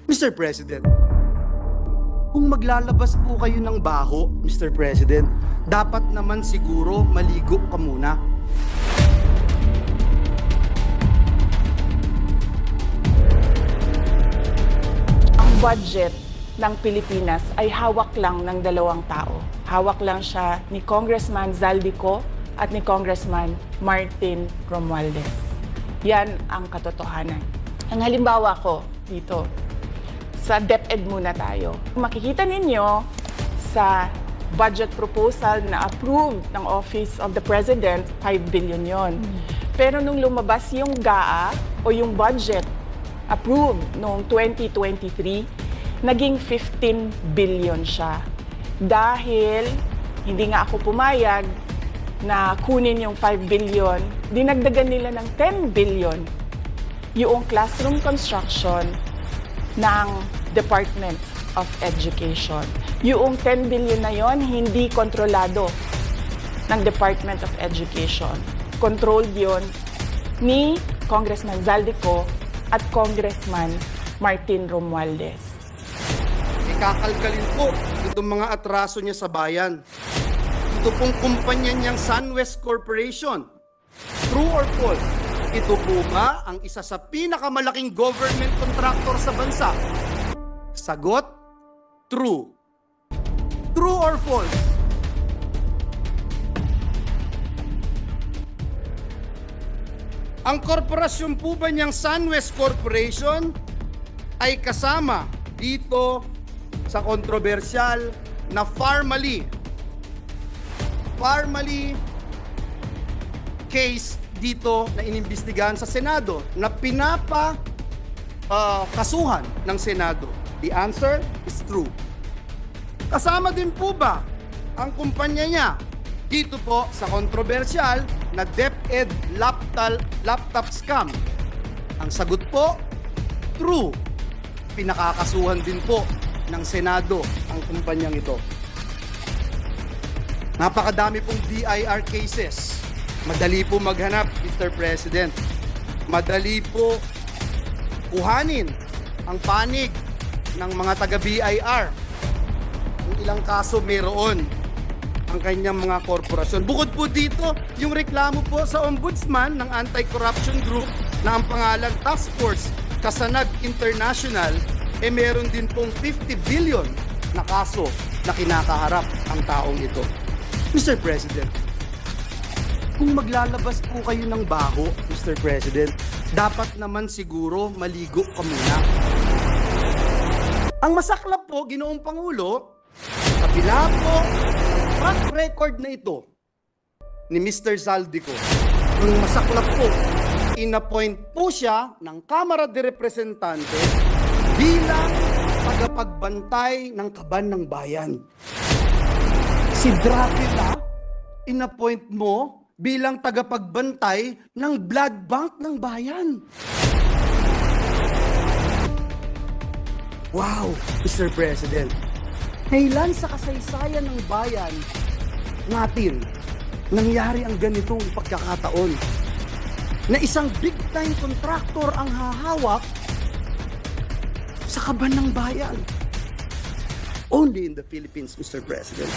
Mr. President, kung maglalabas po kayo ng baho, Mr. President, dapat naman siguro maligo ka muna. Ang budget ng Pilipinas ay hawak lang ng dalawang tao. Hawak lang siya ni Congressman Zaldico at ni Congressman Martin Romualdez. Yan ang katotohanan. Ang halimbawa ko dito, sa DepEd muna tayo. Makikita ninyo sa budget proposal na approved ng Office of the President, 5 billion yon. Pero nung lumabas yung GAA o yung budget approved noong 2023, naging 15 billion siya. Dahil hindi nga ako pumayag na kunin yung 5 billion, dinagdagan nila ng 10 billion yung classroom construction ng Department of Education. Yung 10 billion na yon hindi kontrolado ng Department of Education. Controlled yon ni Congressman Zaldico at Congressman Martin Romualdez. Ikakalkalin po itong mga atraso niya sa bayan. Ito pong kumpanya niyang SunWest Corporation. True or false? Ito po ba ang isa sa pinakamalaking government contractor sa bansa? Sagot, true. True or false? Ang korporasyon po ba niyang SunWest Corporation ay kasama dito sa kontrobersyal na Pharmally case dito na inimbestigahan sa Senado na kasuhan ng Senado? The answer is true. Kasama din po ba ang kumpanya niya dito po sa kontrobersyal na DepEd laptop scam? Ang sagot po, true. Pinakakasuhan din po ng Senado ang kumpanyang ito. Napakadami pong BIR cases. Madali po maghanap, Mr. President. Madali po kuhanin ang panig ng mga taga-BIR. Yung ilang kaso meron ang kanyang mga korporasyon. Bukod po dito, yung reklamo po sa Ombudsman ng Anti-Corruption Group na ang pangalan Task Force Kasanag International, meron din pong 50 billion na kaso na kinakaharap ang taong ito. Mr. President, kung maglalabas po kayo ng baho, Mr. President, dapat naman siguro maligo ka muna. Ang masaklap po, Ginoong Pangulo, kabila po ng track record na ito ni Mr. Zaldico, ang masaklap po, inappoint po siya ng Kamara de Representantes bilang tagapagbantay ng kaban ng bayan. Si Dracula, inappoint mo bilang tagapagbantay ng blood bank ng bayan. Wow, Mr. President. Kailan sa kasaysayan ng bayan natin nangyari ang ganitong pagkakataon na isang big-time contractor ang hahawak sa kaban ng bayan? Only in the Philippines, Mr. President.